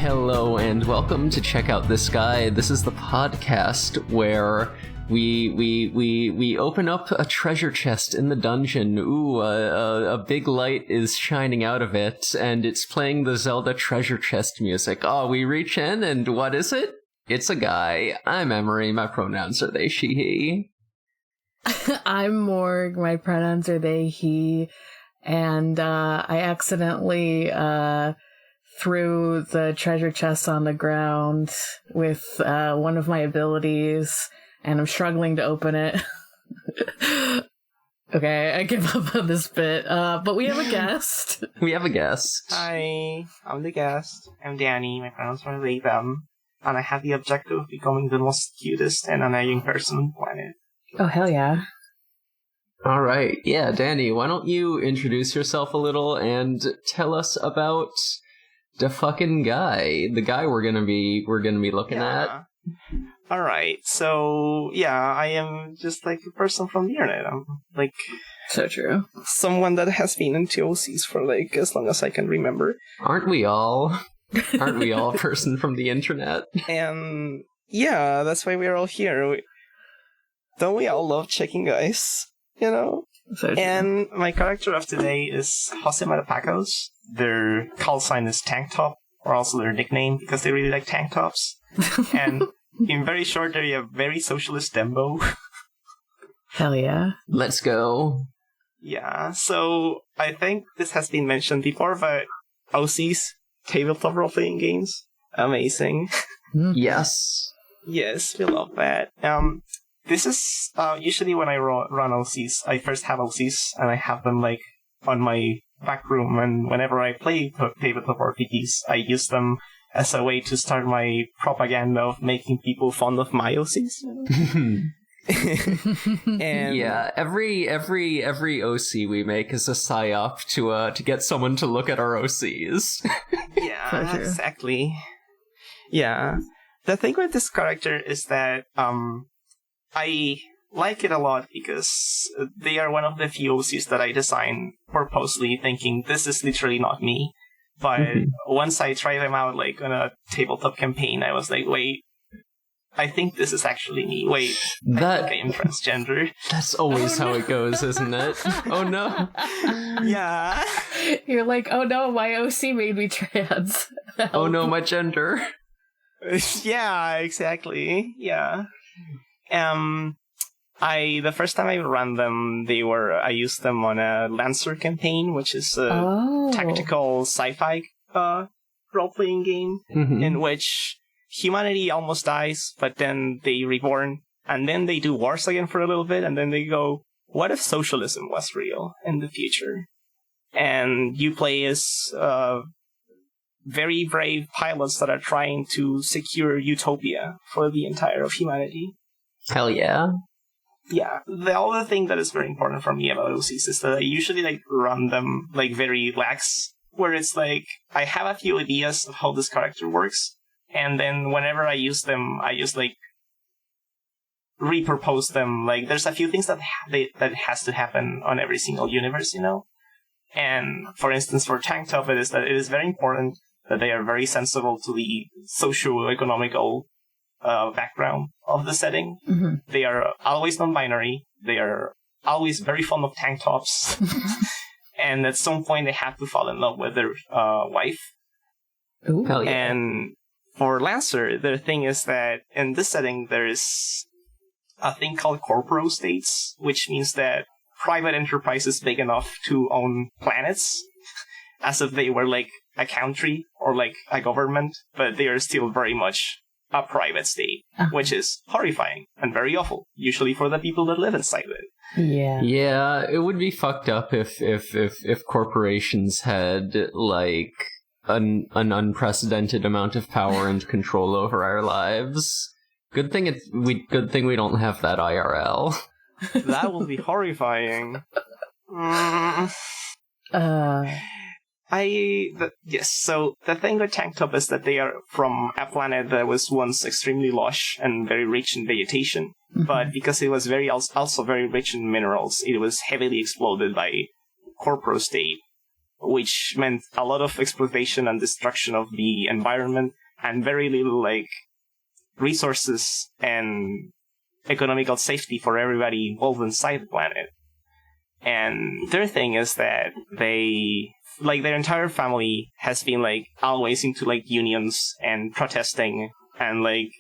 Hello and welcome to Check Out This Guy. This is the podcast where we open up a treasure chest in the dungeon. Ooh, a big light is shining out of it, and it's playing the Zelda treasure chest music. Oh, we reach in, and what is it? It's a guy. I'm Emery. My pronouns are they, she, he. I'm Morg. My pronouns are they, he. And I accidentally threw the treasure chest on the ground with one of my abilities, and I'm struggling to open it. Okay, I give up on this bit. But we have a guest. We have a guest. Hi, I'm the guest. I'm Dani. My pronouns are they, them. And I have the objective of becoming the most cutest and annoying person on the planet. Oh, hell yeah. All right. Yeah, Dani, why don't you introduce yourself a little and tell us about the fucking guy, the guy we're gonna be looking at. All right. So I am just like a person from the internet. I'm like so true. Someone that has been into OCs for like as long as I can remember. Aren't we all? Aren't we all a person from the internet? And yeah, that's why we're all here. Don't we all love checking guys? You know? So and my character of today is Jose Matapacos. Their call sign is Tank Top, or also their nickname, because they really like tank tops. And in very short, they're a very socialist Thembo. Hell yeah. Let's go. Yeah, so I think this has been mentioned before, but OCs, tabletop role-playing games, amazing. Yes. Yes, we love that. This is usually when I run OCs, I first have OCs, and I have them like on my back room, and whenever I play tabletop RPGs, I use them as a way to start my propaganda of making people fond of my OCs. And yeah, every OC we make is a psyop to get someone to look at our OCs. Yeah, exactly. Yeah, the thing with this character is that I like it a lot because they are one of the few OCs that I design purposely thinking this is literally not me. But once I tried them out like on a tabletop campaign, I was like, wait, I think this is actually me. Wait, I think I am transgender. That's always how it goes, isn't it? Oh no. Yeah. You're like, oh no, my OC made me trans. Oh no, my gender. Yeah, exactly. Yeah. The first time I ran them, I used them on a Lancer campaign, which is a tactical sci-fi role-playing game in which humanity almost dies, but then they reborn, and then they do wars again for a little bit, and then they go, what if socialism was real in the future? And you play as very brave pilots that are trying to secure utopia for the entire of humanity. Hell yeah. Yeah, the other thing that is very important for me about OCs is that I usually like run them like very lax, where it's like I have a few ideas of how this character works, and then whenever I use them, I just like repurpose them. Like there's a few things that has to happen on every single universe, you know. And for instance, for Tank Top, it is very important that they are very sensible to the socio-economical background of the setting. They are always non-binary. They are always very fond of tank tops. And at some point they have to fall in love with their wife. Ooh. Hell yeah. And for Lancer, the thing is that in this setting there is a thing called corporo states, which means that private enterprise is big enough to own planets, as if they were like a country or like a government, but they are still very much a private state, which is horrifying and very awful, usually for the people that live inside it. Yeah. Yeah, it would be fucked up if corporations had like an unprecedented amount of power and control over our lives. Good thing we don't have that IRL. That will be horrifying. Yes, so the thing with Tank Top is that they are from a planet that was once extremely lush and very rich in vegetation, but because it was also very rich in minerals, it was heavily exploded by corporo state which meant a lot of exploitation and destruction of the environment and very little like resources and economical safety for everybody involved inside the planet. And their thing is that they, like, their entire family has been like always into like unions and protesting and like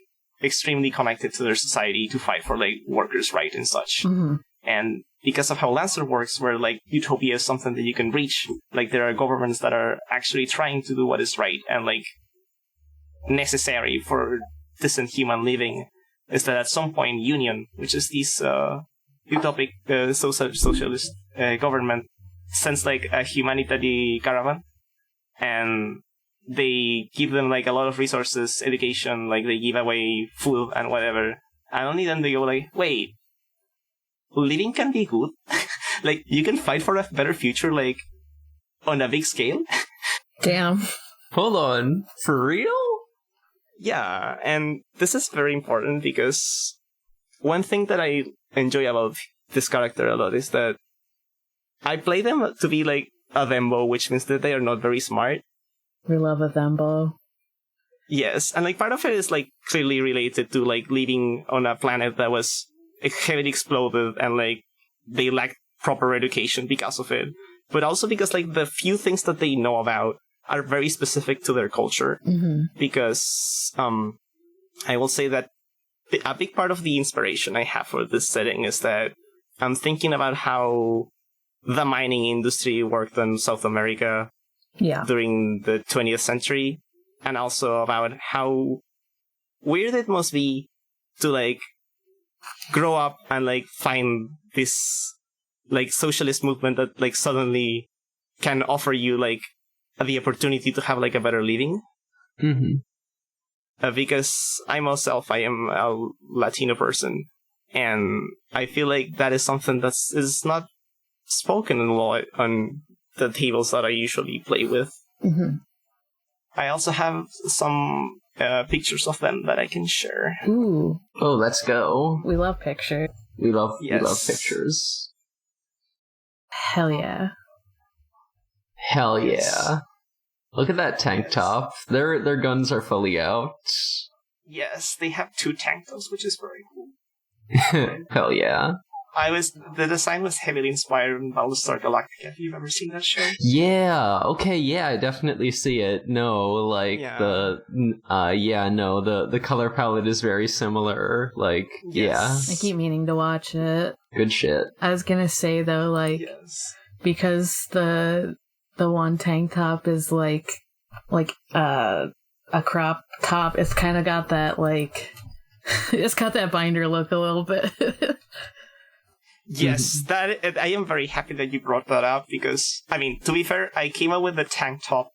extremely connected to their society to fight for like workers' rights and such. Mm-hmm. And because of how Lancer works, where like utopia is something that you can reach, like there are governments that are actually trying to do what is right and like necessary for decent human living, is that at some point Union, which is this utopic socialist government, sends like a humanitarian caravan, and they give them like a lot of resources, education, like they give away food and whatever, and only then they go like, wait, living can be good? Like you can fight for a better future like on a big scale? Damn. Hold on, for real? Yeah, and this is very important because one thing that I enjoy about this character a lot is that I play them to be like a Thembo, which means that they are not very smart. We love a Thembo. Yes, and like part of it is like clearly related to like living on a planet that was heavily exploded and like they lacked proper education because of it. But also because like the few things that they know about are very specific to their culture. Mm-hmm. Because I will say that a big part of the inspiration I have for this setting is that I'm thinking about how the mining industry worked in South America during the 20th century, and also about how weird it must be to like grow up and like find this like socialist movement that like suddenly can offer you like the opportunity to have like a better living. Mm-hmm. Because I myself, I am a Latino person, and I feel like that is something that is not spoken a lot on the tables that I usually play with. Mm-hmm. I also have some pictures of them that I can share. Ooh. Oh, let's go. We love pictures. We love pictures. Hell yeah. Hell yeah. Look at that tank top. Their guns are fully out. Yes, they have 2 tank tops, which is very cool. Hell yeah. The design was heavily inspired in Battlestar Galactica. Have you ever seen that show? Yeah, okay, yeah, I definitely see it. No, like, the color palette is very similar. Like, Yes. I keep meaning to watch it. Good shit. I was gonna say, though, like, because the one tank top is, like a crop top, it's kind of got that, like, it's got that binder look a little bit. Yes, that I am very happy that you brought that up because, I mean, to be fair, I came up with the tank top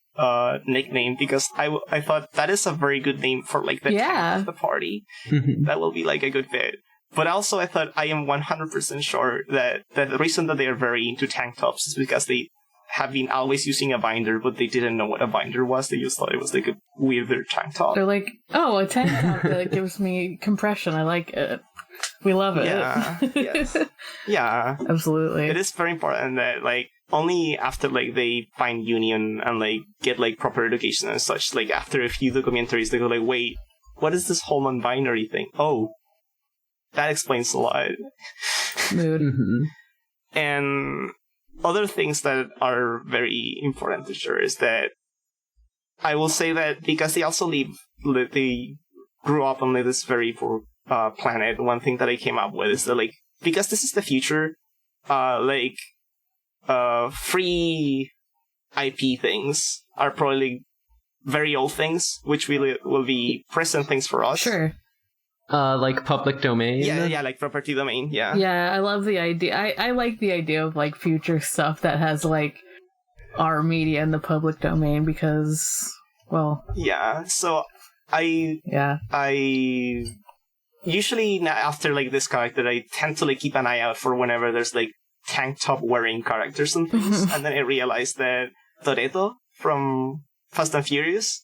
nickname because I thought that is a very good name for like the tank of the party. That will be like a good fit. But also I thought I am 100% sure that the reason that they are very into tank tops is because they have been always using a binder, but they didn't know what a binder was. They just thought it was like a weirder tank top. They're like, oh, a tank top that gives me compression. I like it. We love it. Yeah. Yes. Yeah. Absolutely. It is very important that like only after like they find union and like get like proper education and such, like after a few documentaries they go like, wait, what is this whole non-binary thing? Oh, that explains a lot. Mood. And other things that are very important to share is that I will say that because they also they grew up on this very poor planet. One thing that I came up with is that like because this is the future, free IP things are probably very old things, which will be present things for us. Sure. Like public domain? Yeah, like property domain, yeah. Yeah, I love the idea. I like the idea of, like, future stuff that has, like, our media in the public domain because, well... Yeah, so I usually, after, like, this character, I tend to, like, keep an eye out for whenever there's, like, tank top wearing characters and things, and then I realized that Toretto from Fast and Furious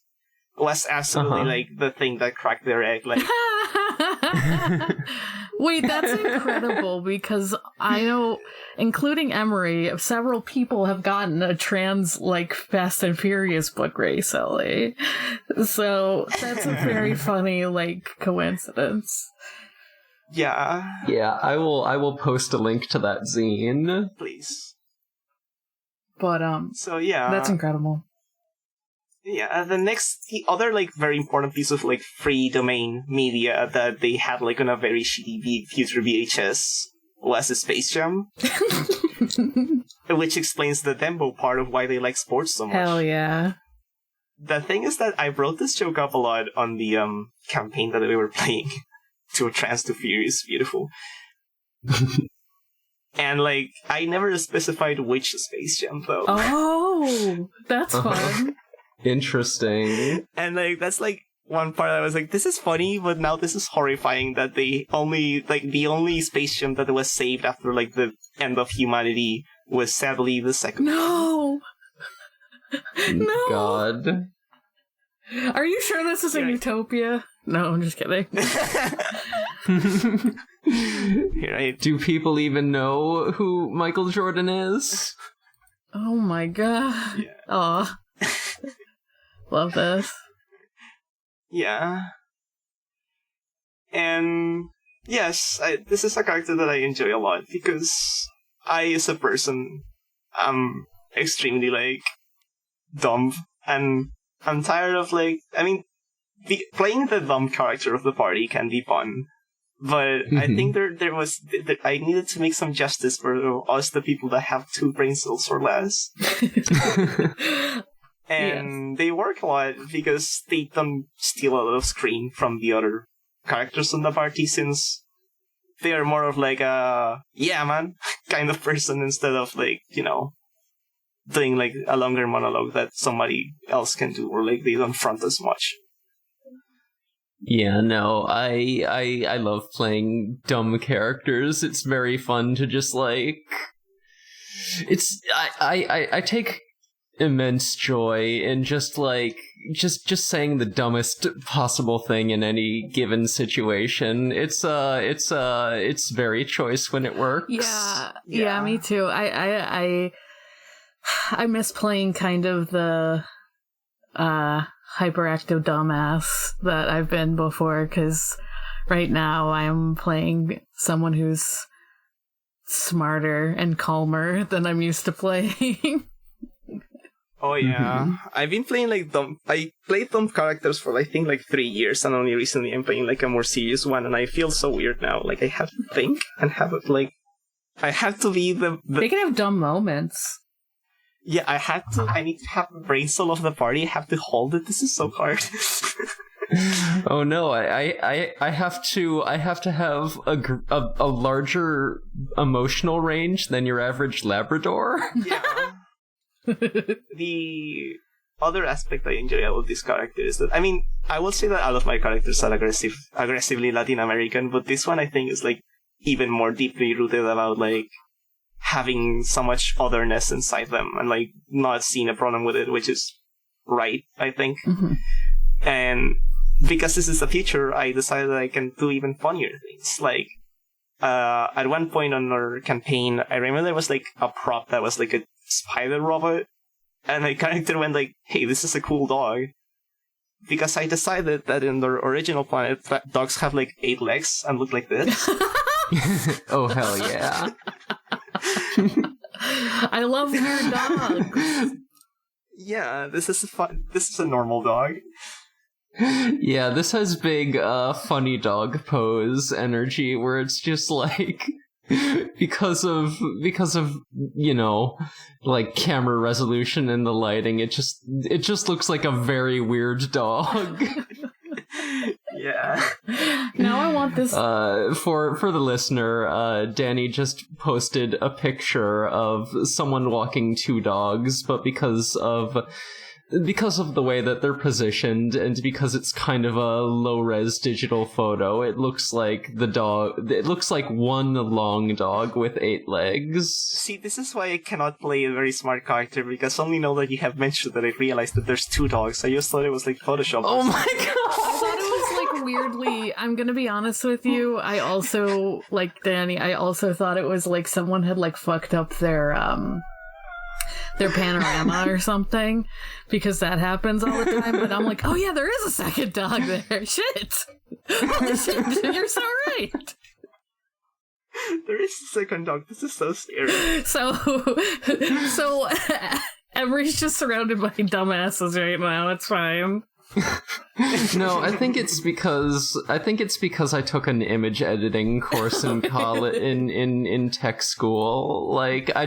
was absolutely, like, the thing that cracked their egg, like... Wait, that's incredible because I know, including Emery, several people have gotten a trans, Fast and Furious book recently. So that's a very funny, coincidence. Yeah. Yeah, I will post a link to that zine. Please. But, so yeah. That's incredible. Yeah, the other very important piece of free domain media that they had on a very shitty future VHS was a Space Jam, which explains the Thembo part of why they like sports so much. Hell yeah! The thing is that I brought this joke up a lot on the campaign that we were playing to Trans to Furious Beautiful, and I never specified which Space Jam though. Oh, that's fun. Interesting. And that's one part I was like, this is funny, but now this is horrifying that they only the only Space Jam that was saved after the end of humanity was sadly the second. No. No. God. Are you sure this isn't Utopia? No, I'm just kidding. Do people even know who Michael Jordan is? Oh my god. Yeah. Aw. Love this. Yeah. And yes, this is a character that I enjoy a lot because I, as a person, am extremely dumb, and I'm tired of playing the dumb character of the party can be fun, but I think there was I needed to make some justice for us, the people that have 2 brain cells or less. And they work a lot because they don't steal a lot of screen from the other characters on the party, since they are more of a yeah man kind of person instead of doing a longer monologue that somebody else can do, or they don't front as much. Yeah, no, I love playing dumb characters. It's very fun to just it's I take immense joy in just saying the dumbest possible thing in any given situation. It's very choice when it works. Yeah, me too. I miss playing kind of the hyperactive dumbass that I've been before, because right now I'm playing someone who's smarter and calmer than I'm used to playing. Oh yeah, I've been playing dumb. I played dumb characters for I think 3 years, and only recently I'm playing a more serious one, and I feel so weird now. I have to think and have it I have to be the. They can have dumb moments. Yeah, I need to have the brain cell of the party. I have to hold it. This is so hard. Oh no, I have to have a larger emotional range than your average Labrador. Yeah. The other aspect I enjoy about this character is that, I will say that all of my characters are aggressively Latin American, but this one I think is even more deeply rooted about having so much otherness inside them, and not seeing a problem with it, which is right, I think. And because this is the future, I decided that I can do even funnier things. At one point on our campaign, I remember there was a prop that was a spider robot, and my character went hey, this is a cool dog, because I decided that in the original planet dogs have 8 legs and look like this. Oh hell yeah. I love weird dogs. Yeah, this is fun. This is a normal dog. Yeah, this has big funny dog pose energy, where it's just because of camera resolution and the lighting, it just looks like a very weird dog. Yeah. Now I want this. For the listener, Dani just posted a picture of someone walking 2 dogs, but because of the way that they're positioned, and because it's kind of a low-res digital photo, it looks like one long dog with 8 legs. See, this is why I cannot play a very smart character, because only now that you have mentioned that I realized that there's 2 dogs. I just thought it was Photoshop. Oh my god! I thought it was weirdly, I'm gonna be honest with you, I also, like Dani, I also thought it was like someone had like fucked up their panorama or something, because that happens all the time, but I'm like, oh yeah, there is a second dog there. Shit. Holy shit, you're so right. There is a second dog. This is so scary. So Emery's just surrounded by dumbasses right now. It's fine. No, I think it's because I took an image editing course in college in tech school. Like I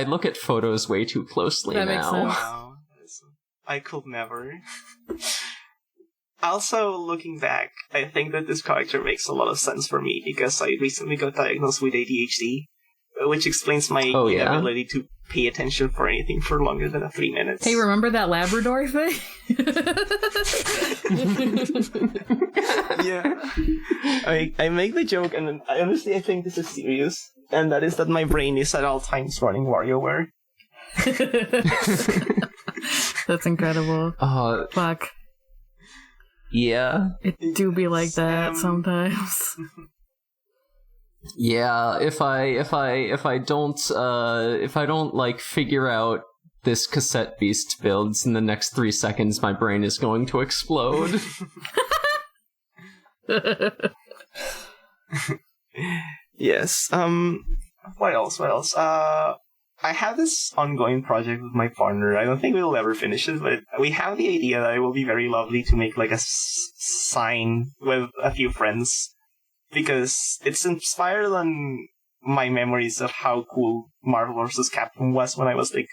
look at photos way too closely that now. Makes sense. Wow. I could never. Also, looking back, I think that this character makes a lot of sense for me because I recently got diagnosed with ADHD, which explains my inability to pay attention for anything for longer than 3 minutes. Hey, remember that Labrador thing? Yeah. I make the joke, and honestly I think this is serious, and that is that my brain is at all times running WarioWare. That's incredible. Fuck. Yeah. It do be like that sometimes. Yeah, if I don't like figure out this cassette beast builds in the next 3 seconds, my brain is going to explode. Yes. What else? I have this ongoing project with my partner. I don't think we'll ever finish it, but we have the idea that it will be very lovely to make like a sign with a few friends, because it's inspired on my memories of how cool Marvel vs. Capcom was when I was like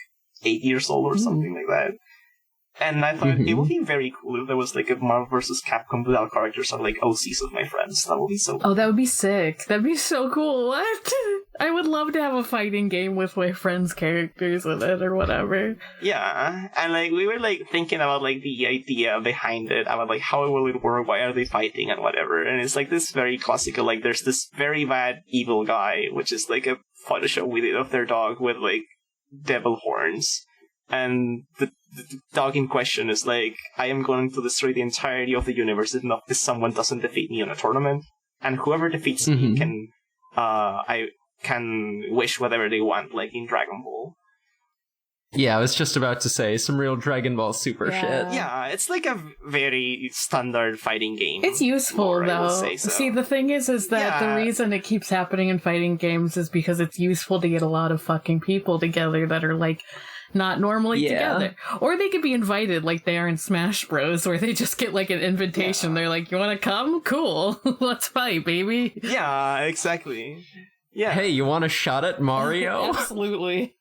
8 years old or something like that. And I thought it would be very cool if there was like a Marvel vs. Capcom without characters or like OCs of my friends. That would be so cool. Oh, that would be sick. That'd be so cool. What? I would love to have a fighting game with my friends' characters in it or whatever. Yeah, and like we were like thinking about like the idea behind it, about like how will it work, why are they fighting and whatever. And it's like this very classical, like there's this very bad evil guy, which is like a Photoshop we did of their dog with like devil horns. And the dog in question is like, I am going to destroy the entirety of the universe if someone doesn't defeat me in a tournament. And whoever defeats me can wish whatever they want, like in Dragon Ball. Yeah, I was just about to say some real Dragon Ball Super shit. Yeah, it's like a very standard fighting game. It's useful, though. So. See, the thing is that the reason it keeps happening in fighting games is because it's useful to get a lot of fucking people together that are, like, not normally together. Or they could be invited, like they are in Smash Bros, where they just get, like, an invitation. They're like, you want to come? Cool. Let's fight, baby. Yeah, exactly. Yeah. Hey, you want a shot at Mario? Absolutely.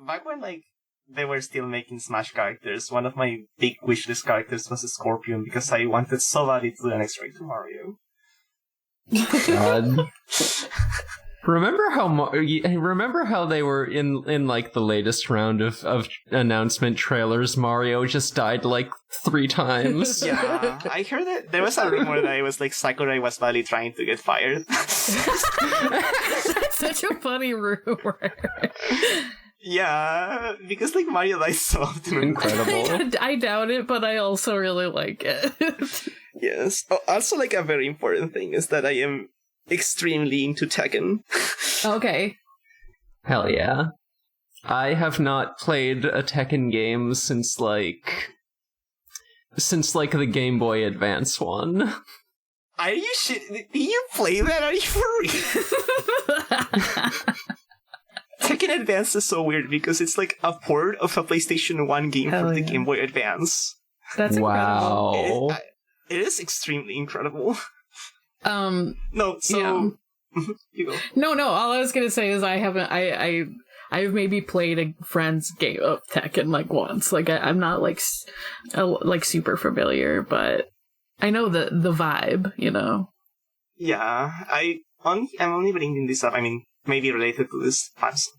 Back when, like, they were still making Smash characters, one of my big wishlist characters was a Scorpion, because I wanted so badly to do an extra to Mario. God. Remember how they were in like the latest round of announcement trailers, Mario just died like 3 times. Yeah, I heard that there was a rumor that it was like Sakurai was badly trying to get fired. That's such a funny rumor. Yeah, because like Mario dies so often. Incredible. I doubt it, but I also really like it. Yes. Oh, also, like a very important thing is that I am extremely into Tekken. Okay. Hell yeah. I have not played a Tekken game since like the Game Boy Advance one. Are you shit? Do you play that? Are you for real? Tekken Advance is so weird because it's like a port of a PlayStation 1 game for the Game Boy Advance. That's incredible. Wow. It is extremely incredible. You go. No, all I was gonna say is I've maybe played a friend's game of Tekken like once. Like I'm not like super familiar, but I know the vibe, you know. Yeah, I'm only bringing this up. I mean, maybe related to this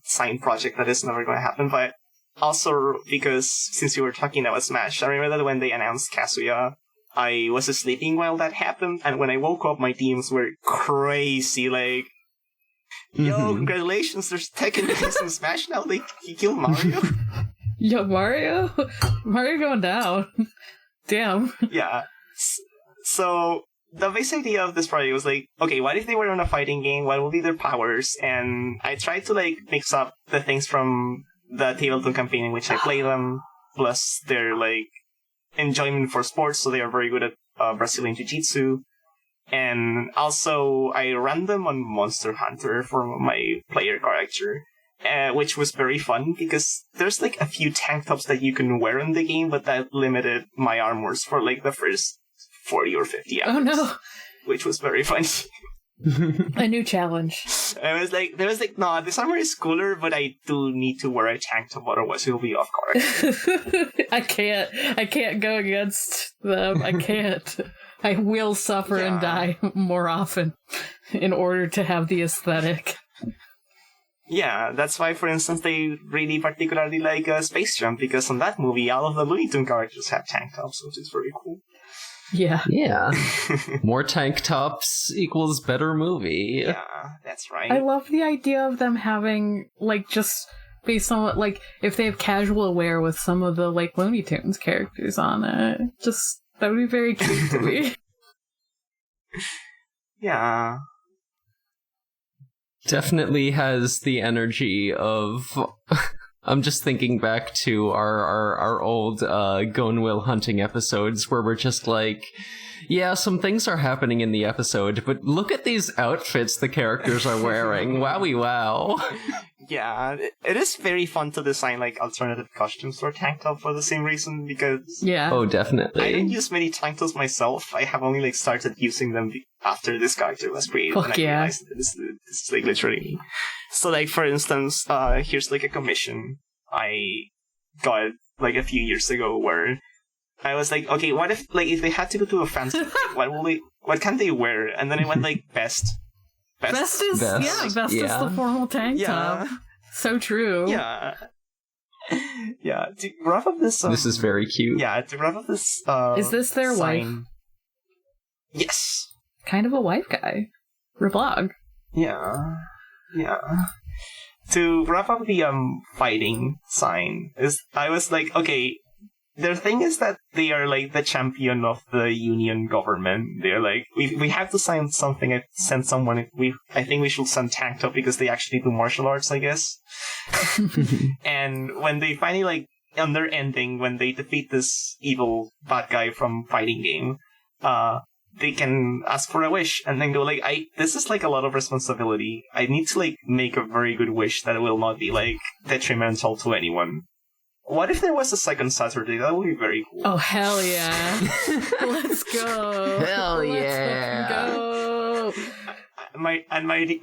side project that is never going to happen, but also because since you were talking about Smash, I remember that when they announced Kazuya, I was sleeping while that happened, and when I woke up, my teams were crazy, like, yo, congratulations, there's Tekken games in Smash now, he killed Mario. Yo, Mario going down. Damn. Yeah. So the basic idea of this project was like, okay, what if they were on a fighting game? What would be their powers? And I tried to like mix up the things from the Tabletop campaign in which I play them, plus their like enjoyment for sports. So they are very good at Brazilian Jiu-Jitsu. And also, I ran them on Monster Hunter for my player character, which was very fun because there's like a few tank tops that you can wear in the game, but that limited my armors for like the first 40 or 50 hours. Oh no. Which was very fun. A new challenge. There was like, no, this armor is cooler, but I do need to wear a tank top, otherwise it'll be off guard. I can't go against them. I can't. I will suffer and die more often in order to have the aesthetic. Yeah, that's why, for instance, they really particularly like Space Jump, because on that movie, all of the Looney Tunes characters have tank tops, which is very cool. Yeah. Yeah. More tank tops equals better movie. Yeah, that's right. I love the idea of them having, like, just based on what, like, if they have casual wear with some of the, like, Looney Tunes characters on it. Just, that would be very cute to me. Yeah. Definitely has the energy of... I'm just thinking back to our old Gone Will Hunting episodes where we're just like, yeah, some things are happening in the episode, but look at these outfits the characters are wearing. Wowie wow. Yeah, it is very fun to design like alternative costumes for tank top for the same reason, because Oh, definitely. I don't use many tank tops myself. I have only like started using them after this character was created. Fuck and I realized that this is like literally me. So like, for instance, here's like a commission I got like a few years ago where I was like, okay, what if they had to go to a fancy thing, what can they wear? And then I went like best is the formal tank top. So true. Yeah. Yeah, to wrap up this... this is very cute. Yeah, to wrap up this... is this their wife? Yes. Kind of a wife guy. Reblog. Yeah. To wrap up the fighting sign, I was like, okay, their thing is that they are like the champion of the union government. They're like, we have to sign something, send someone. I think we should send tank top because they actually do martial arts, I guess. And when they finally like on their ending, when they defeat this evil bad guy from fighting game, they can ask for a wish and then go like, this is like a lot of responsibility. I need to like make a very good wish that will not be like detrimental to anyone. What if there was a second Saturday? That would be very cool. Oh, hell yeah. Let's go. Hell yeah. Let's go. My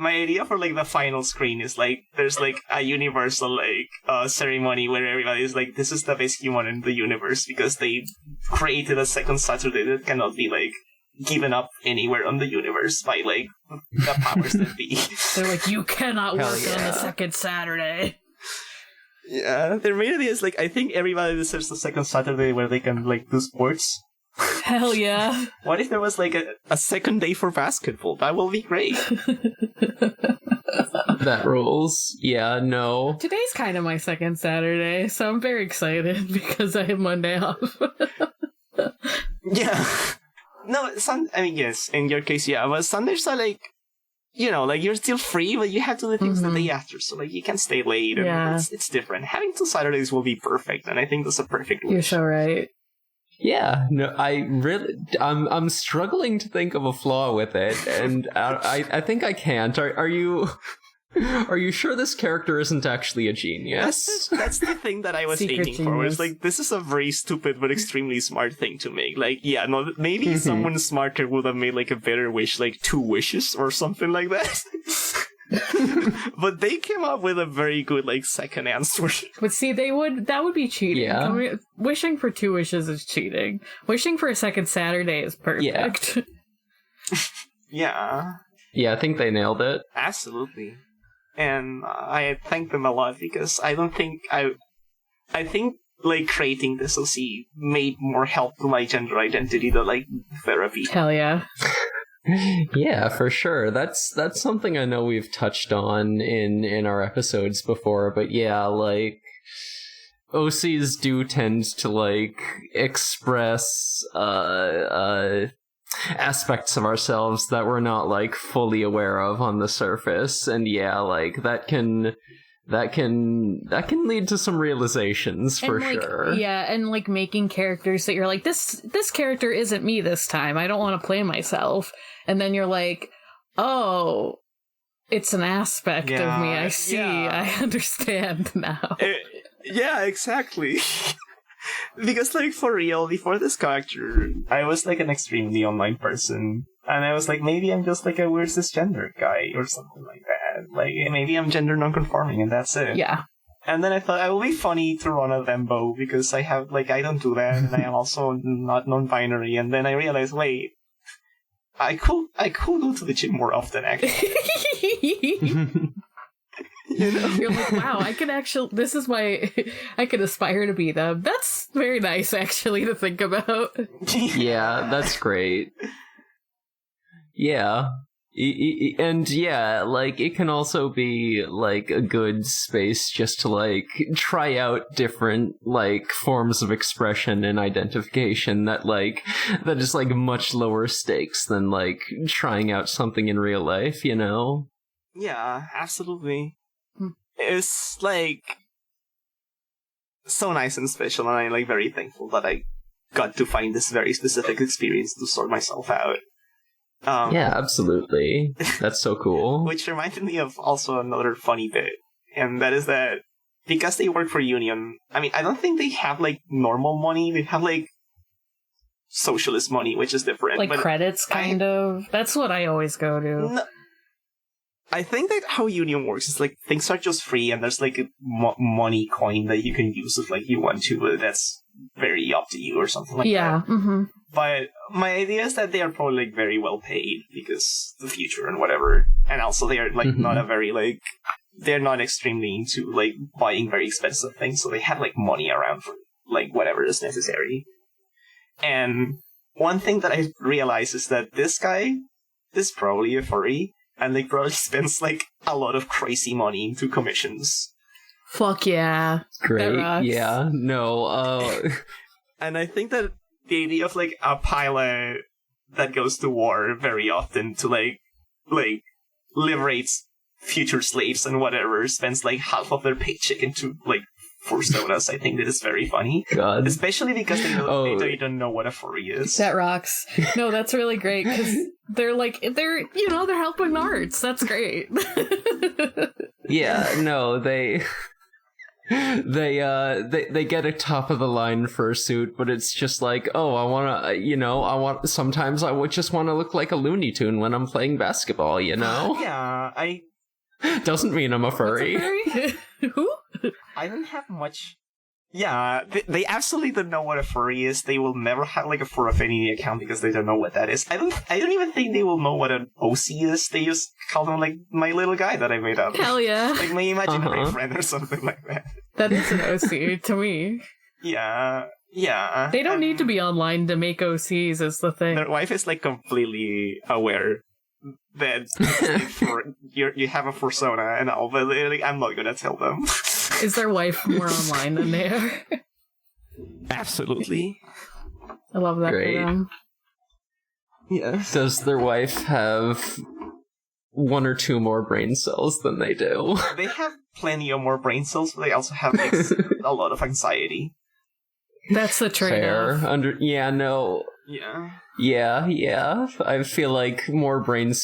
idea for like the final screen is like there's like a universal like ceremony where everybody's like, this is the best human in the universe because they created a second Saturday that cannot be like given up anywhere on the universe by like the powers that be. They're like, you cannot work on the second Saturday. Yeah, their main idea is like, I think everybody deserves the second Saturday where they can like do sports. Hell yeah. What if there was like a second day for basketball? That will be great. That rules. Yeah, no. Today's kind of my second Saturday, so I'm very excited because I have Monday off. Yeah. No, I mean, yes, in your case, yeah, but Sundays are like, you know, like you're still free, but you have to do things the day after, so like you can stay late, and it's different. Having 2 Saturdays will be perfect, and I think that's a perfect wish. You're so right. Yeah, no, I'm struggling to think of a flaw with it, and I think I can't. Are you sure this character isn't actually a genius? That's the thing that I was aiming for. It's like, this is a very stupid but extremely smart thing to make. Like, yeah, no, maybe someone smarter would have made like a better wish, like 2 wishes or something like that. But they came up with a very good like second answer. But see, that would be cheating. Yeah. Wishing for 2 wishes is cheating. Wishing for a second Saturday is perfect. Yeah. Yeah, I think they nailed it. Absolutely. And I thank them a lot because I think like creating this OC made more help to my gender identity than like therapy. Hell yeah. Yeah, for sure. That's something I know we've touched on in our episodes before, but yeah, like OCs do tend to, like, express aspects of ourselves that we're not, like, fully aware of on the surface, and yeah, like, that can lead to some realizations for sure. Yeah, and like making characters that you're like, this character isn't me this time. I don't want to play myself. And then you're like, oh, it's an aspect of me. I see. Yeah. I understand now. Yeah, exactly. Because, like, for real, before this character, I was, like, an extremely online person. And I was like, maybe I'm just, like, a weird cisgender guy or something like that. Like, maybe I'm gender non-conforming and that's it. Yeah. And then I thought it would be funny to run a Thembo because I have, like, I don't do that and I am also not non-binary. And then I realized, wait, I could go to the gym more often, actually. You know? You're like, wow, this is why I could aspire to be them. That's very nice, actually, to think about. Yeah, that's great. Yeah. And yeah, like, it can also be, like, a good space just to, like, try out different, like, forms of expression and identification that is, like, much lower stakes than, like, trying out something in real life, you know? Yeah, absolutely. It's, like, so nice and special, and I'm, like, very thankful that I got to find this very specific experience to sort myself out. Yeah, absolutely. That's so cool. Which reminded me of also another funny bit, and that is that because they work for Union, I mean, I don't think they have, like, normal money, they have, like, socialist money, which is different. Like, but credits, kind of? That's what I always go to. No, I think that how Union works is, like, things are just free, and there's, like, a money coin that you can use if, like, you want to, but that's very up to you or something like that. Yeah, mm-hmm. But my idea is that they are probably, like, very well paid because the future and whatever. And also they are, like, not a very, like, they're not extremely into, like, buying very expensive things, so they have, like, money around for, like, whatever is necessary. And one thing that I realized is that this guy is probably a furry, and they probably spends, like, a lot of crazy money into commissions. Fuck yeah. Great. Yeah. No, And I think that the idea of, like, a pilot that goes to war very often to, like, liberates future slaves and whatever, spends, like, half of their paycheck into, like, fursonas. I think that is very funny. God. Especially because they don't know what a furry is. That rocks. No, that's really great, because they're helping arts. That's great. Yeah, no, they get a top of the line fursuit, but it's just like, oh, sometimes I would just want to look like a Looney Tune when I'm playing basketball, you know? Yeah, Doesn't mean I'm a furry. Who? I don't have much. Yeah, they absolutely don't know what a furry is. They will never have, like, a Fur Affinity account because they don't know what that is. I don't even think they will know what an OC is. They just call them, like, my little guy that I made up. Hell yeah. Like my imaginary friend or something like that. That is an OC to me. Yeah. They don't need to be online to make OCs, is the thing. Their wife is, like, completely aware that you have a persona and all, but, like, I'm not gonna tell them. Is their wife more online than they are? Absolutely. I love that Great. for them. Yeah. Does their wife have one or two more brain cells than they do? They have plenty of more brain cells, but they also have, like, a lot of anxiety. That's the trade-off. Fair. Yeah. I feel like more brain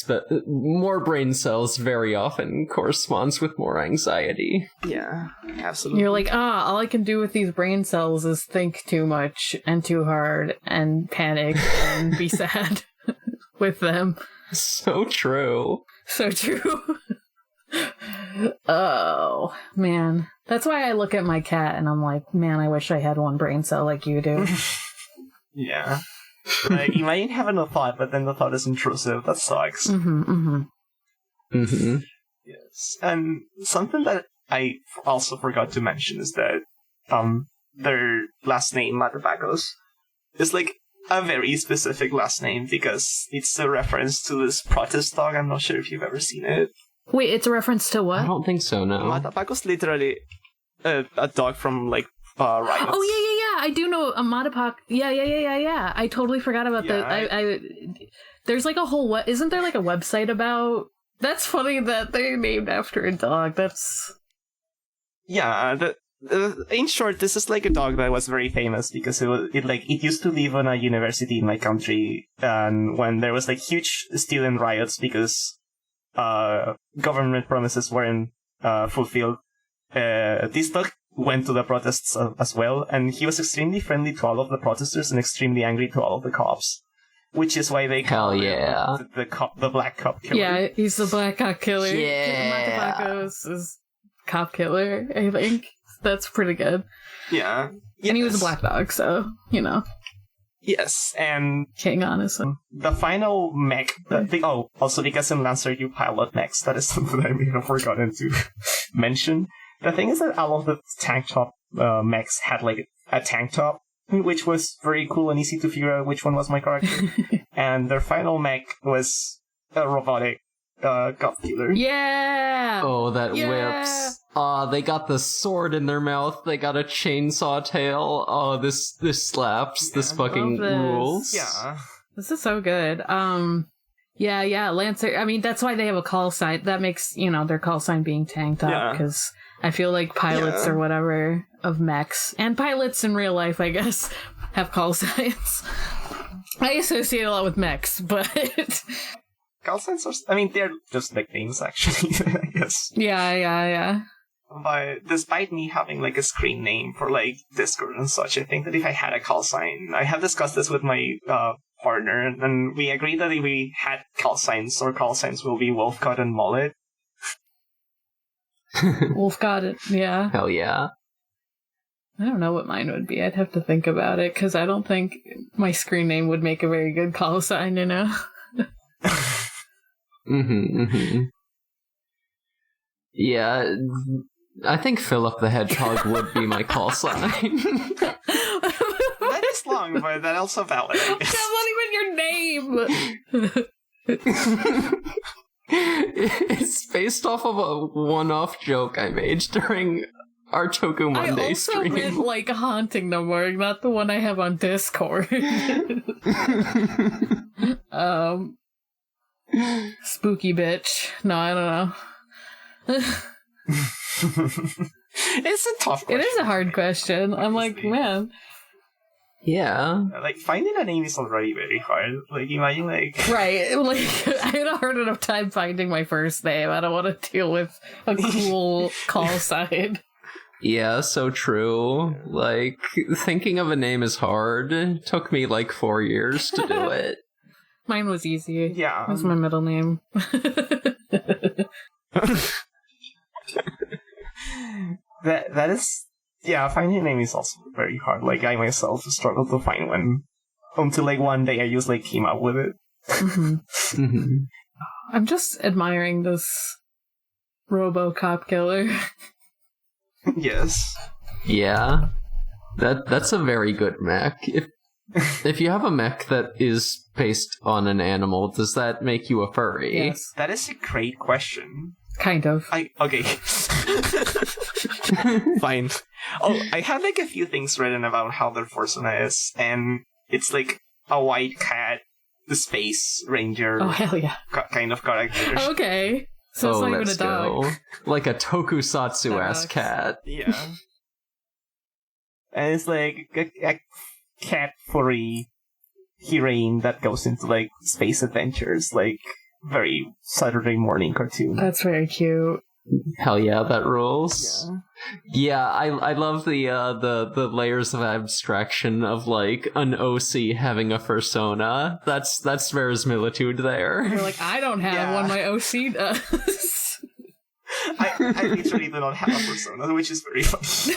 cells very often corresponds with more anxiety. Yeah, absolutely. You're like, all I can do with these brain cells is think too much and too hard and panic and be sad with them. So true. So true. Oh, man. That's why I look at my cat and I'm like, man, I wish I had one brain cell like you do. Yeah. Like, you might have a thought, but then the thought is intrusive. That sucks. Yes. And something that I also forgot to mention is that their last name, Matapacos, is, like, a very specific last name because it's a reference to this protest dog. I'm not sure if you've ever seen it. Wait, it's a reference to what? I don't think so, no. Matapacos literally a dog from, like, riots. Oh, yeah. I do know a Monopoc. Yeah. I totally forgot about that. There's like a whole... Isn't there like a website about... That's funny that they're named after a dog. That's... Yeah, in short, this is like a dog that was very famous because it used to live on a university in my country, and when there was like huge student riots because government promises weren't fulfilled, this dog went to the protests as well, and he was extremely friendly to all of the protesters and extremely angry to all of the cops, which is why they call him the Black Cop Killer. Yeah, he's the Black Cop Killer. Yeah. Monopoc is Cop Killer, I think. That's pretty good. Yeah. And he was a black dog, so, you know. Yes, and... King, honestly. The final mech... also because in Lancer you pilot mechs, that is something I may have forgotten to mention. The thing is that all of the tank top mechs had, like, a tank top, which was very cool and easy to figure out which one was my character. And their final mech was a robotic cop killer. Yeah! Oh, that whips. They got the sword in their mouth. They got a chainsaw tail. Oh, this slaps. This fucking rules. Yeah. This is so good. Yeah, Lancer. I mean, that's why they have a call sign. That makes, their call sign being tanked up, because I feel like pilots or whatever of mechs, and pilots in real life, I guess, have call signs. I associate a lot with mechs, but... Call signs they're just nicknames, actually, I guess. Yeah. But despite me having, like, a screen name for, like, Discord and such, I think that if I had a call sign... I have discussed this with my partner, and we agreed that if we had call signs, our call signs will be Wolfcut and Mullet. Wolfcut, yeah. Hell yeah. I don't know what mine would be. I'd have to think about it, because I don't think my screen name would make a very good call sign, Yeah, I think Philip the Hedgehog would be my call sign. That is long, but that also valid, I guess. That's not even your name! It's based off of a one-off joke I made during our Toku Monday stream. I also meant, like, Haunting the Morgue, not the one I have on Discord. Spooky bitch. No, I don't know. It's a tough question. It is a hard question. I'm like, man. Yeah. Like, finding a name is already very hard. Like, imagine, like... Right. Like, I had a hard enough time finding my first name. I don't want to deal with a cool call sign. Yeah, so true. Like, thinking of a name is hard. It took me, like, 4 years to do it. Mine was easy. Yeah. That was my middle name. That is... Yeah, finding a name is also very hard. Like, I myself struggled to find one. Until, like, one day I just, like, came up with it. I'm just admiring this RoboCop killer. Yes. Yeah. That's a very good mech. If you have a mech that is based on an animal, does that make you a furry? Yes. That is a great question. Kind of. Okay. Fine. Oh, I have, like, a few things written about how their persona is, and it's, like, a white cat, the space ranger hell yeah. kind of character. Okay. So it's not even a dog. Go. Like a tokusatsu-esque cat. Yeah. And it's, like, a cat furry heroine that goes into, like, space adventures, like, very Saturday morning cartoon. That's very cute. Hell yeah, that rules. Yeah, I love the layers of abstraction of, like, an OC having a persona. That's verisimilitude there. You're like, I don't have one, my OC does. I literally do not have a persona, which is very funny.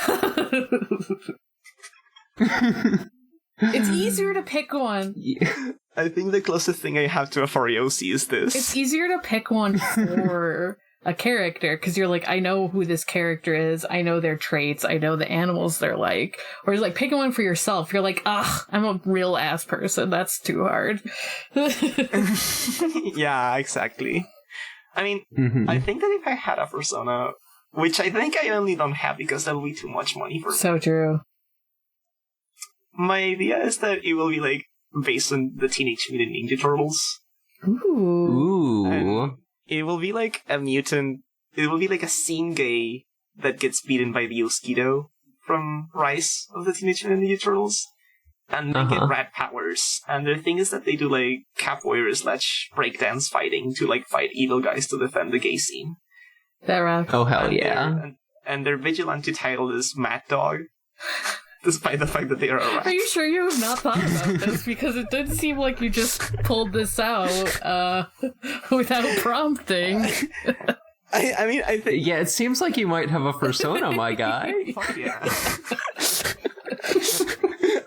It's easier to pick one. Yeah. I think the closest thing I have to a furry OC is this. It's easier to pick one for a character, because you're like, I know who this character is, I know their traits, I know the animals they're like. Whereas, like, picking one for yourself, you're like, I'm a real ass person, that's too hard. Yeah, exactly. I mean, I think that if I had a persona, which I think I only don't have because that would be too much money for me. So true. my idea is that it will be like based on the Teenage Mutant Ninja Turtles. Ooh. And it will be like a mutant. It will be like a Singay that gets beaten by the Mosquito from Rise of the Teenage Mutant Ninja Turtles. And they get rat powers. And the thing is that they do like capoeira / breakdance fighting to like fight evil guys to defend the gay scene. That rocks. Oh, hell yeah. And their vigilante title is Mad Dog. Despite the fact that they are a rat. Are you sure you have not thought about this? Because it did seem like you just pulled this out without prompting. I think... Yeah, it seems like you might have a persona, my guy. Fuck yeah.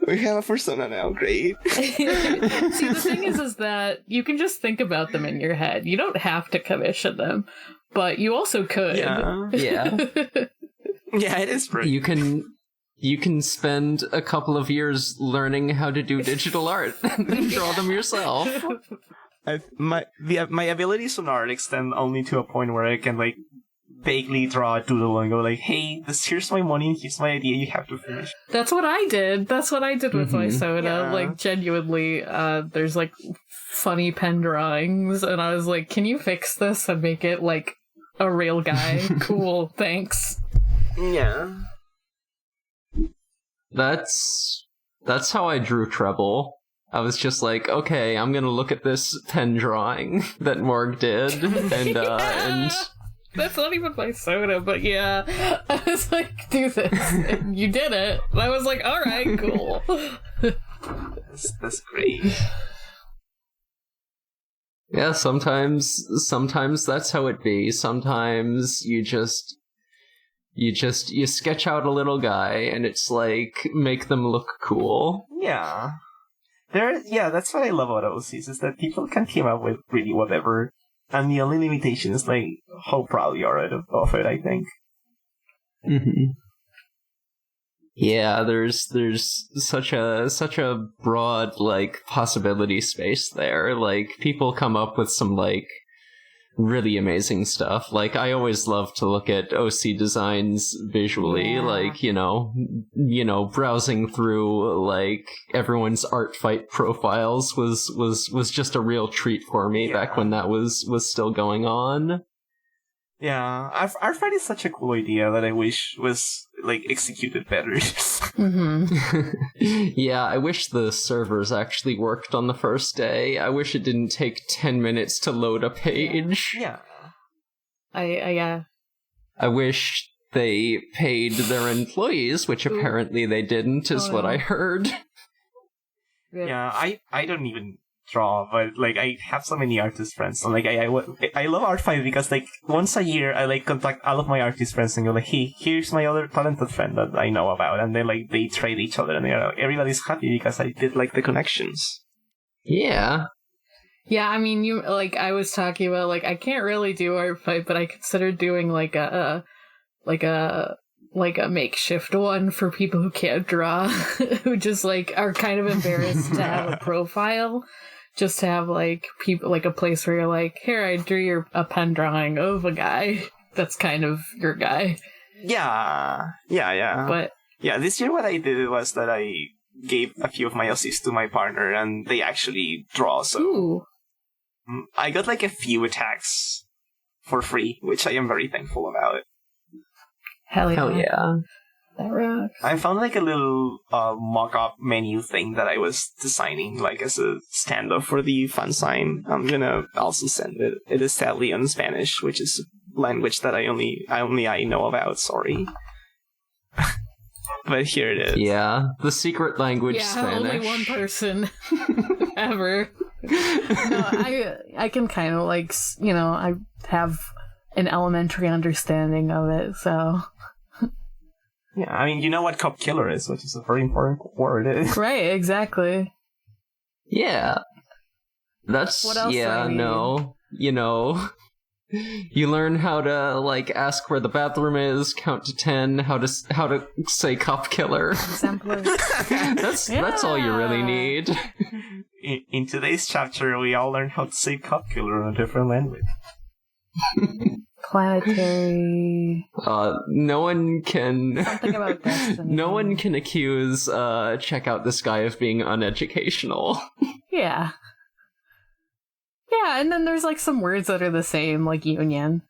We have a persona now, great. See, the thing is that you can just think about them in your head. You don't have to commission them, but you also could. Yeah. Yeah. Yeah, it is pretty. You can spend a couple of years learning how to do digital art and then draw them yourself. My abilities on art extend only to a point where I can like vaguely draw a doodle and go like, "Hey, here's my money, here's my idea. You have to finish." That's what I did. That's what I did with my soda. Yeah. Like genuinely, there's like funny pen drawings, and I was like, "Can you fix this and make it like a real guy?" Cool, thanks. Yeah. That's how I drew Treble. I was just like, okay, I'm gonna look at this pen drawing that Morg did, and and that's not even my soda, but yeah, I was like, do this, and you did it. And I was like, all right, cool. That's great. Yeah, sometimes that's how it be. Sometimes you sketch out a little guy, and it's like, make them look cool. Yeah. That's what I love about OCs, is that people can come up with really whatever, and the only limitation is like how proud you are of it, I think. Mm-hmm. Yeah, there's such a broad like possibility space there. Like people come up with some like really amazing stuff. Like I always love to look at OC designs visually, like, you know, browsing through like everyone's art fight profiles was just a real treat for me back when that was still going on. Yeah, art fight is such a cool idea that I wish was like executed better. Mm-hmm. Yeah, I wish the servers actually worked on the first day. I wish it didn't take 10 minutes to load a page. Yeah. I wish they paid their employees, which apparently they didn't, is what I heard. Yeah, I don't even draw, but like I have so many artist friends, and like I love art fight because like once a year I like contact all of my artist friends and go like, hey, here's my other talented friend that I know about, and then like they trade each other, and everybody's happy because I did like the connections. Yeah. Yeah, I mean, you like I was talking about like I can't really do art fight, but I considered doing like a makeshift one for people who can't draw, who just like are kind of embarrassed to have a profile. Just to have like people like a place where you're like, here, I drew a pen drawing of a guy that's kind of your guy. Yeah. But yeah, this year what I did was that I gave a few of my OCs to my partner, and they actually draw. So ooh. I got like a few attacks for free, which I am very thankful about. Hell yeah. That rocks. I found like a little mock-up menu thing that I was designing like as a stand-up for the fan sign. I'm gonna also send it. It is sadly in Spanish, which is a language that I know about, sorry. But here it is. Yeah, the secret language Spanish. Only one person ever. No, I can kind of like, you know, I have an elementary understanding of it, so... Yeah, I mean, you know what cop killer is, which is a very important word. Right, exactly. Yeah. That's, what else no. You know, you learn how to, like, ask where the bathroom is, count to 10, how to say cop killer. Exemplary. That's all you really need. In today's chapter, we all learn how to say cop killer in a different language. Planetary. No one can. Something about destiny. No one can accuse Check Out This Guy of being uneducational. Yeah. Yeah, and then there's like some words that are the same, like union.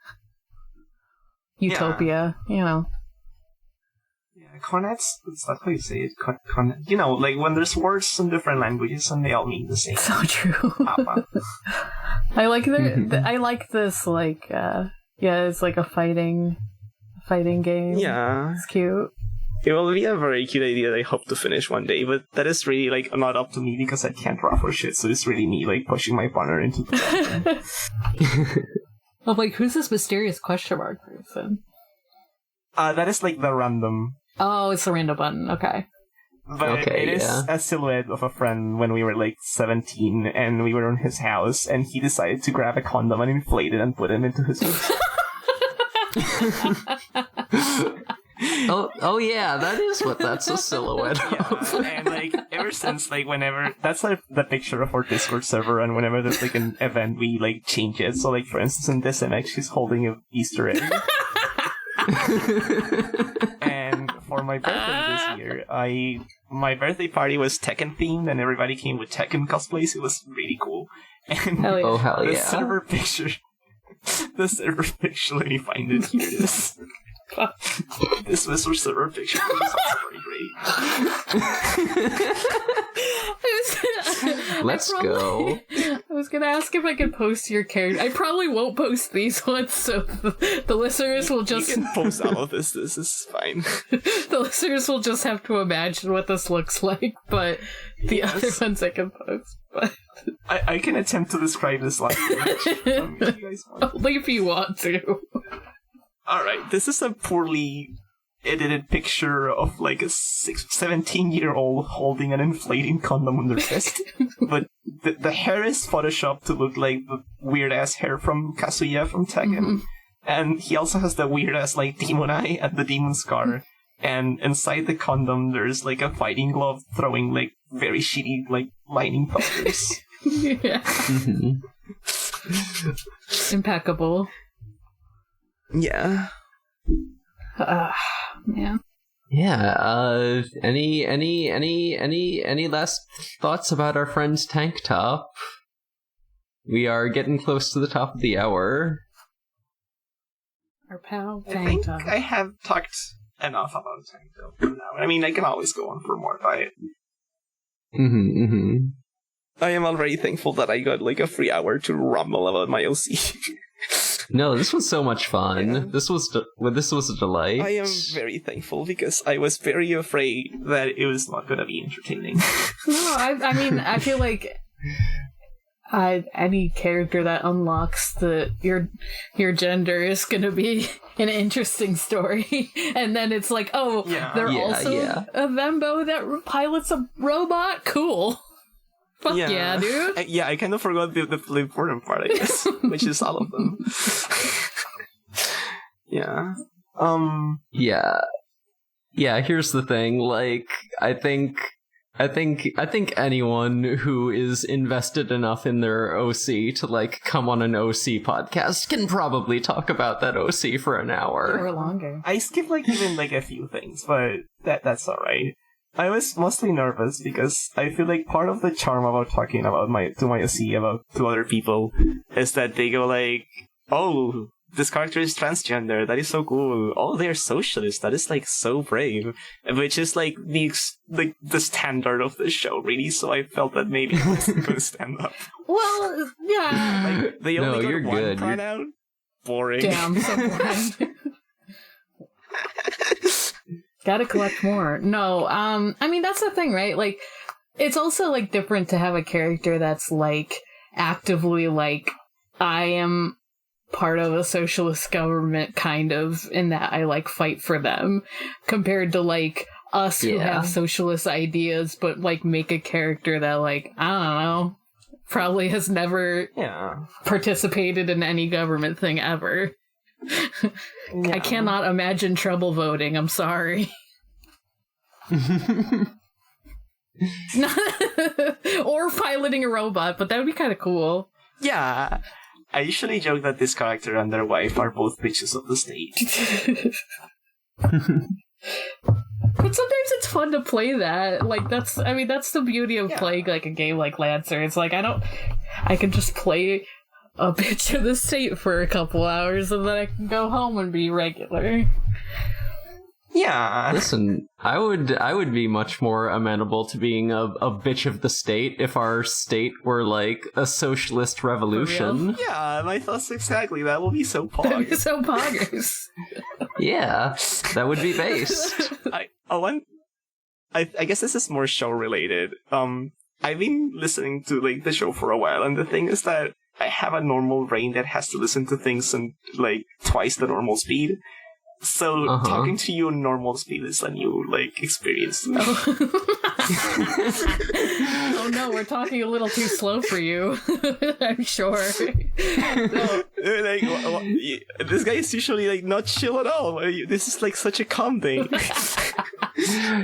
Utopia, you know. Yeah, Cornet's, that's not how you say it. You know, like when there's words in different languages and they all mean the same. So true. I like I like this, like, it's like a fighting game. Yeah. It's cute. It will be a very cute idea that I hope to finish one day, but that is really, like, not up to me because I can't draw for shit, so it's really me, like, pushing my partner into the I'm like, who's this mysterious question mark person? That is, like, the random. Oh, it's the random button, okay. But it is a silhouette of a friend when we were, like, 17, and we were in his house, and he decided to grab a condom and inflate it and put it into his face. Oh yeah, that is what that's a silhouette of. And like ever since, like whenever that's like the picture of our Discord server, and whenever there's like an event, we like change it. So like for instance, in this image, he's holding an Easter egg. And for my birthday this year, my birthday party was Tekken themed, and everybody came with Tekken cosplays. It was really cool. And hell yeah. the server picture. The server picture, let me find it. Here it is. This was our server picture. It was also very great. Let's go. I was gonna ask if I could post your character. I probably won't post these ones, so the listeners will just... You can post all of this. This is fine. The listeners will just have to imagine what this looks like, but the other ones I can post. But I can attempt to describe this like only if you want to. Alright, this is a poorly edited picture of like a 17-year-old holding an inflating condom on their fist. But the hair is photoshopped to look like the weird-ass hair from Kazuya from Tekken. Mm-hmm. And he also has the weird-ass like demon eye and the demon scar. And inside the condom, there's like a fighting glove throwing like very shitty like lightning powders. Yeah. Mm-hmm. Impeccable. Yeah. Man. Yeah. Any last thoughts about our friend's tank top? We are getting close to the top of the hour. Our pal I tank think top. I have talked enough about tank top for now. I mean, I can always go on for more by it. Mm-hmm, mm-hmm. I am already thankful that I got like a free hour to rumble about my OC. No, this was so much fun. Yeah. This was a delight. I am very thankful because I was very afraid that it was not going to be entertaining. No, I mean, I feel like any character that unlocks your gender is going to be an interesting story. And then it's like, oh, they're also a Thembo that pilots a robot? Cool. Fuck yeah, dude. I kind of forgot the important part, I guess, which is all of them. Yeah. Yeah, here's the thing. Like, I think anyone who is invested enough in their OC to like come on an OC podcast can probably talk about that OC for an hour or longer. I skipped like even like a few things, but that's all right. I was mostly nervous because I feel like part of the charm about talking about my OC to other people is that they go like, "Oh, this character is transgender. That is so cool. Oh, they're socialist. That is like so brave," which is like the standard of the show, really. So I felt that maybe I wasn't going to stand up. Well, yeah. Like they only got one pronoun. Boring. Damn, so boring. Gotta collect more. No, I mean, that's the thing, right? Like, it's also, like, different to have a character that's, like, actively, like, I am part of a socialist government, kind of, in that I, like, fight for them, compared to, like, us who have socialist ideas, but, like, make a character that, like, I don't know, probably has never participated in any government thing ever. I cannot imagine trouble voting. I'm sorry. Or piloting a robot, but that would be kind of cool. Yeah. I usually joke that this character and their wife are both bitches of the state. But sometimes it's fun to play that. Like, that's the beauty of playing, like, a game like Lancer. It's like, I can just play a bitch of the state for a couple hours, and then I can go home and be regular. Yeah. Listen, I would be much more amenable to being a bitch of the state if our state were like a socialist revolution. Yeah, my thoughts exactly. That would be so poggers. That would be so poggers. Yeah, that would be based. I guess this is more show related. I've been listening to like the show for a while, and the thing is that I have a normal brain that has to listen to things in like twice the normal speed. So talking to you in normal speed is a new like experience to me. Oh no, we're talking a little too slow for you. I'm sure. No, like, this guy is usually like not chill at all. This is like such a calm thing.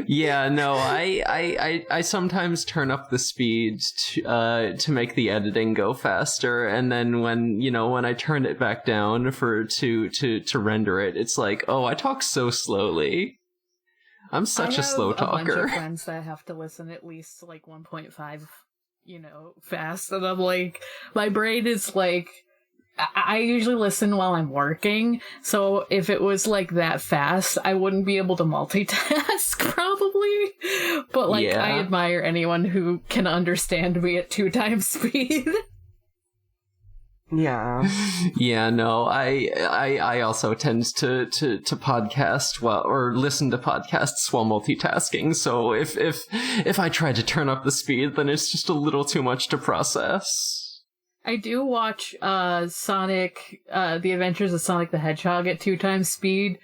Yeah, no, I sometimes turn up the speed to make the editing go faster, and then when I turn it back down to render it, it's like, oh, I talk so slowly. I'm such a slow talker. I have a bunch of friends that have to listen at least like 1.5, fast, and I'm like, my brain is like, I usually listen while I'm working, so if it was like that fast, I wouldn't be able to multitask probably. But like, yeah. I admire anyone who can understand me at 2 times speed. Yeah. Yeah, no, I also tend to podcast or listen to podcasts while multitasking, so if I try to turn up the speed, then it's just a little too much to process. I do watch Sonic, The Adventures of Sonic the Hedgehog at 2 times speed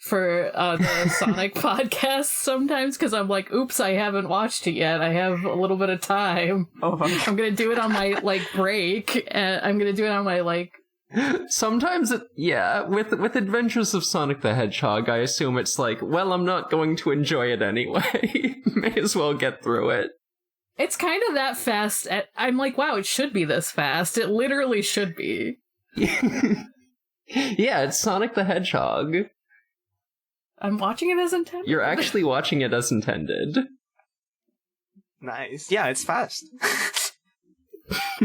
for the Sonic podcast sometimes, because I'm like, oops, I haven't watched it yet. I have a little bit of time. Oh, I'm going to do it on my, break, and I'm going to do it on my, Sometimes, with Adventures of Sonic the Hedgehog, I assume it's like, well, I'm not going to enjoy it anyway. May as well get through it. It's kind of that fast. I'm like, wow, it should be this fast. It literally should be. Yeah, it's Sonic the Hedgehog. I'm watching it as intended. You're actually watching it as intended. Nice. Yeah, it's fast.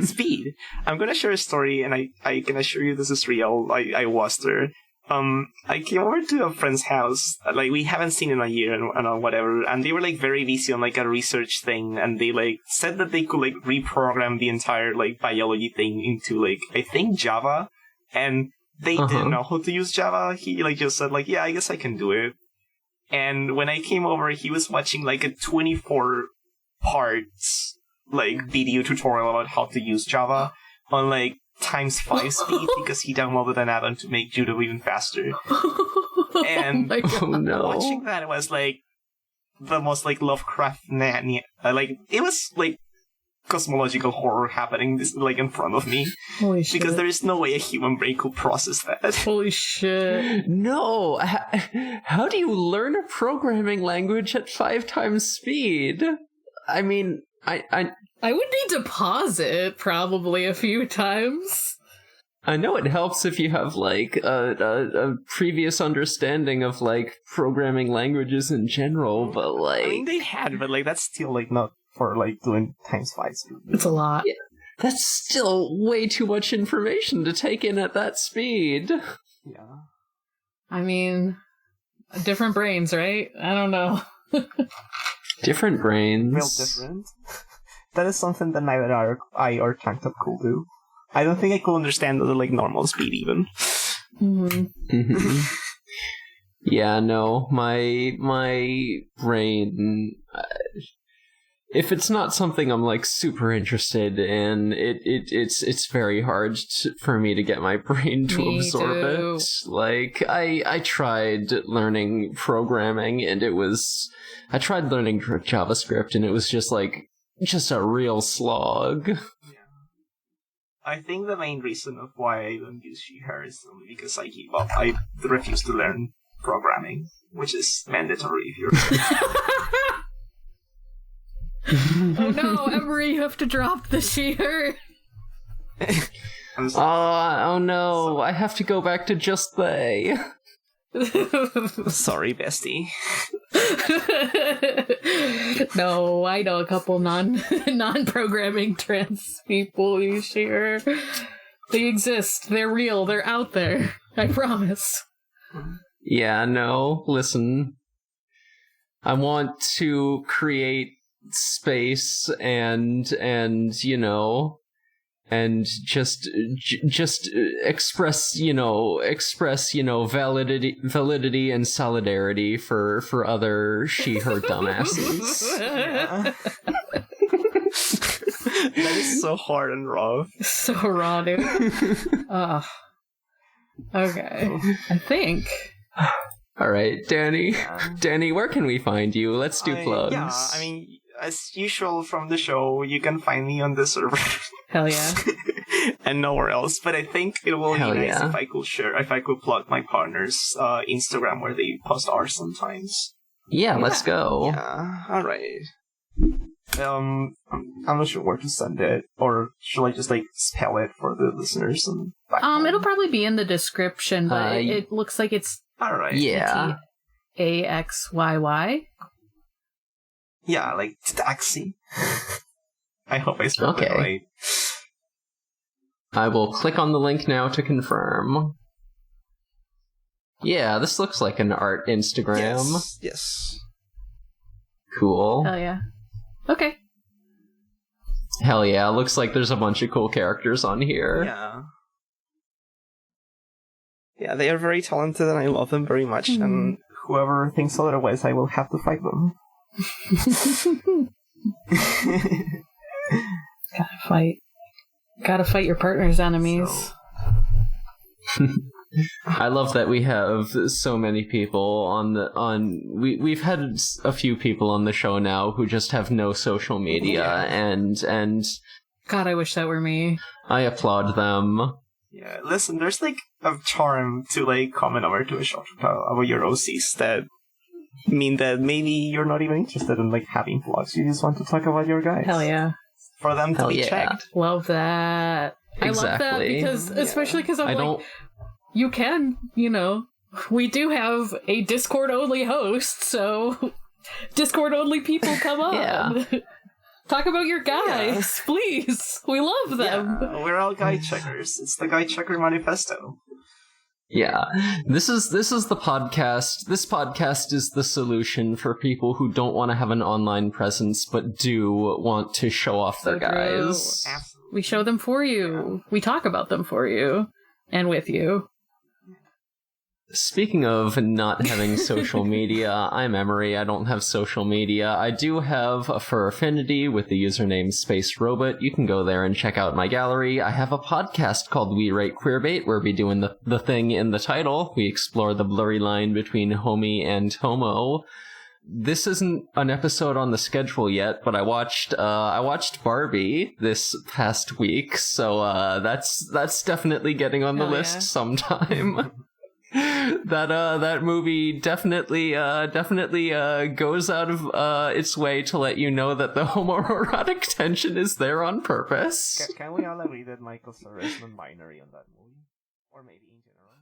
Speed. I'm gonna share a story, and I can assure you this is real. I was there. I came over to a friend's house, like, we haven't seen in a year and whatever, and they were, like, very busy on, like, a research thing, and they, like, said that they could, like, reprogram the entire, like, biology thing into, like, I think Java, and they didn't know how to use Java. He, like, just said, like, yeah, I guess I can do it. And when I came over, he was watching, like, a 24 parts, like, video tutorial about how to use Java on, like, times 5 speed, because he downloaded an add-on to make judo even faster. And watching that was like the most like Lovecraft like it was like cosmological horror happening this like in front of me. Holy shit. Because there is no way a human brain could process that. Holy shit. No, how do you learn a programming language at 5 times speed? I mean, I would need to pause it probably a few times. I know it helps if you have, like, a previous understanding of, like, programming languages in general, but, like... I mean, they had, but, like, that's still, like, not for, like, doing times 5 speed. It's a lot. Yeah, that's still way too much information to take in at that speed. Yeah. I mean, different brains, right? I don't know. Different brains. Real different. That is something that neither I or Tanked Up could do. I don't think I could understand the like normal speed even. Mm-hmm. Yeah, no, my brain. If it's not something I'm like super interested in, it's very hard for me to get my brain to absorb it. Like I tried learning programming, and I tried learning JavaScript, and it was just a real slog. Yeah. I think the main reason of why I don't use she/her is only because I give up. I refuse to learn programming, which is mandatory if you're... Oh no, Emery, you have to drop the she/her. Oh no, I have to go back to just they. Sorry, bestie. No, I know a couple non-programming trans people, you sure? They exist. They're real. They're out there. I promise. Yeah, no, listen. I want to create space and you know, and just express validity and solidarity for other she/her dumbasses. Yeah. That is so hard and raw. So raw, dude. Okay. I think. All right, Dani. Dani, where can we find you? Let's do plugs. Yeah, I mean, as usual from the show, you can find me on the server. Hell yeah. And nowhere else. But I think it will be nice if I could plug my partner's Instagram where they post art sometimes. Yeah, let's go. Yeah, alright. I'm not sure where to send it, or should I just spell it for the listeners? It'll probably be in the description, but it looks like it's alright. Yeah. AXYY. Yeah, like taxi. I hope I spelled it right. I will click on the link now to confirm. Yeah, this looks like an art Instagram. Yes. Cool. Hell yeah. Okay. Hell yeah, looks like there's a bunch of cool characters on here. Yeah. Yeah, they are very talented and I love them very much, and whoever thinks otherwise, I will have to fight them. Gotta fight your partner's enemies. I love that we have so many people we've had a few people on the show now who just have no social media, and God, I wish that were me. I applaud them. Yeah, listen, there's a charm to coming over to a show about your OCs that mean that maybe you're not even interested in having vlogs. You just want to talk about your guys. Hell yeah. For them to be checked. Love that. Exactly. I love that because, especially because you can, we do have a Discord-only host, so Discord-only people come on. Yeah. Talk about your guys, please. We love them. Yeah, we're all guy checkers. It's the Guy Checker Manifesto. Yeah. This is the podcast. This podcast is the solution for people who don't want to have an online presence but do want to show off their guys. Absolutely. We show them for you. We talk about them for you and with you. Speaking of not having social media, I'm Emery. I don't have social media. I do have a fur affinity with the username Space Robot. You can go there and check out my gallery. I have a podcast called We Rate Queerbait, where we doing the thing in the title. We explore the blurry line between homie and homo. This isn't an episode on the schedule yet, but I watched Barbie this past week, so that's definitely getting on the list sometime. That movie definitely goes out of its way to let you know that the homoerotic tension is there on purpose. Can we all agree that Michael Cera is non-binary on that movie? Or maybe in general?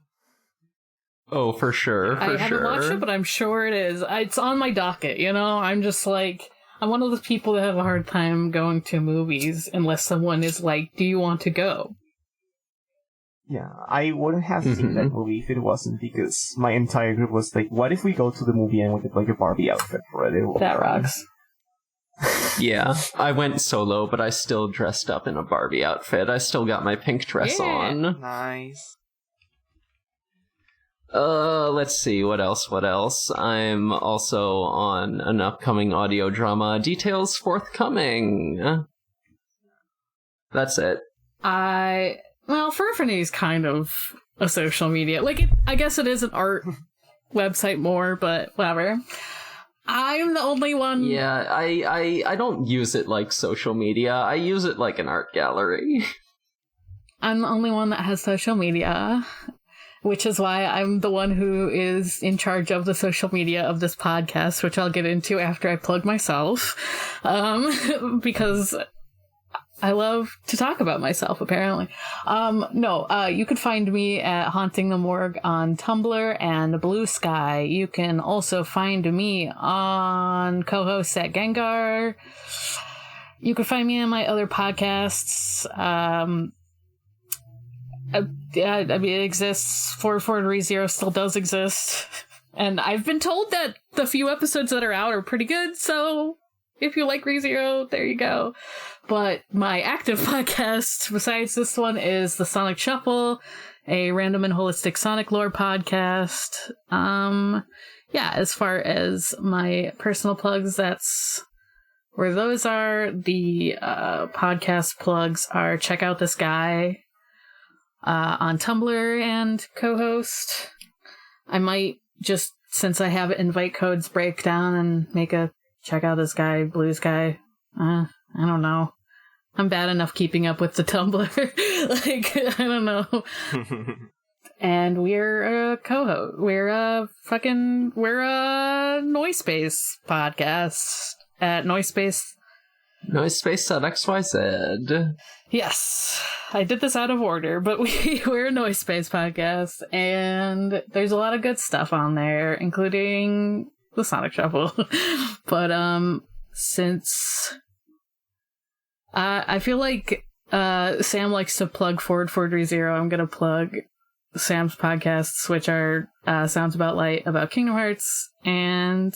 Oh, for sure. I haven't watched it, but I'm sure it is. It's on my docket, I'm just I'm one of those people that have a hard time going to movies unless someone is like, do you want to go? Yeah, I wouldn't have seen that movie if it wasn't because my entire group was like, what if we go to the movie and we get a Barbie outfit for it? That rocks. Yeah, I went solo, but I still dressed up in a Barbie outfit. I still got my pink dress on. Nice. Let's see, what else? I'm also on an upcoming audio drama. Details forthcoming. That's it. Well, Fur Affinity is kind of a social media. I guess it is an art website more, but whatever. I'm the only one... Yeah, I don't use it like social media. I use it like an art gallery. I'm the only one that has social media, which is why I'm the one who is in charge of the social media of this podcast, which I'll get into after I plug myself. Because... I love to talk about myself, apparently. You can find me at Haunting the Morgue on Tumblr and Blue Sky. You can also find me on co-hosts at Gengar. You can find me on my other podcasts. It exists. 4430 still does exist. And I've been told that the few episodes that are out are pretty good, so if you like ReZero, there you go. But my active podcast, besides this one, is the Sonic Shuffle, a random and holistic Sonic lore podcast. As far as my personal plugs, that's where those are. The podcast plugs are check out this guy on Tumblr and co-host. I might just, since I have invite codes, break down and make a check out this guy, Blues guy. I don't know. I'm bad enough keeping up with the Tumblr. I don't know. And we're a co-host. We're a Noisepace podcast at Noisepace. Noisepace.xyz. Yes, I did this out of order, but we're a Noisepace podcast, and there's a lot of good stuff on there, including the Sonic Shuffle. But since I feel like Sam likes to plug Forward 430, I'm gonna plug Sam's podcasts, which are Sounds About Light about Kingdom Hearts, and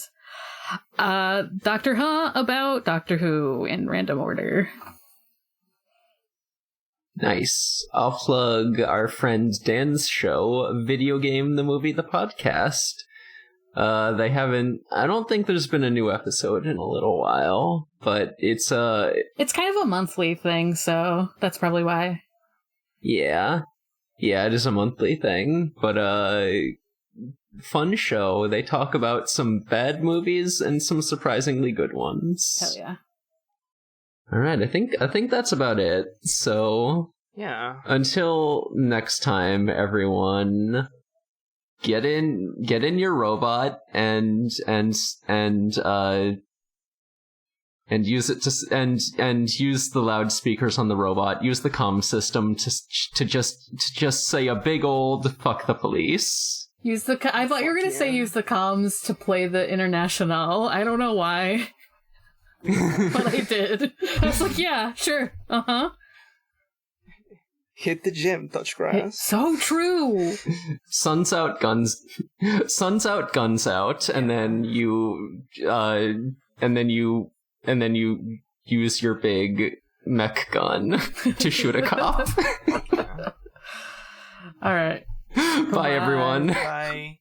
Doctor Huh about Doctor Who in random order. Nice. I'll plug our friend Dan's show, Video Game, the Movie, the Podcast. I don't think there's been a new episode in a little while, but it's kind of a monthly thing, so that's probably why. Yeah, it is a monthly thing, but fun show. They talk about some bad movies and some surprisingly good ones. Hell yeah. All right, I think that's about it. So, yeah. Until next time, everyone, get in your robot and use it and use the loudspeakers on the robot. Use the comm system to just say a big old fuck the police. I thought you were gonna say use the comms to play the International. I don't know why. But I did. I was like, yeah, sure. Hit the gym, touch grass. So true. Suns out, guns out, and then you use your big mech gun to shoot a cop. All right. Bye, everyone. Bye.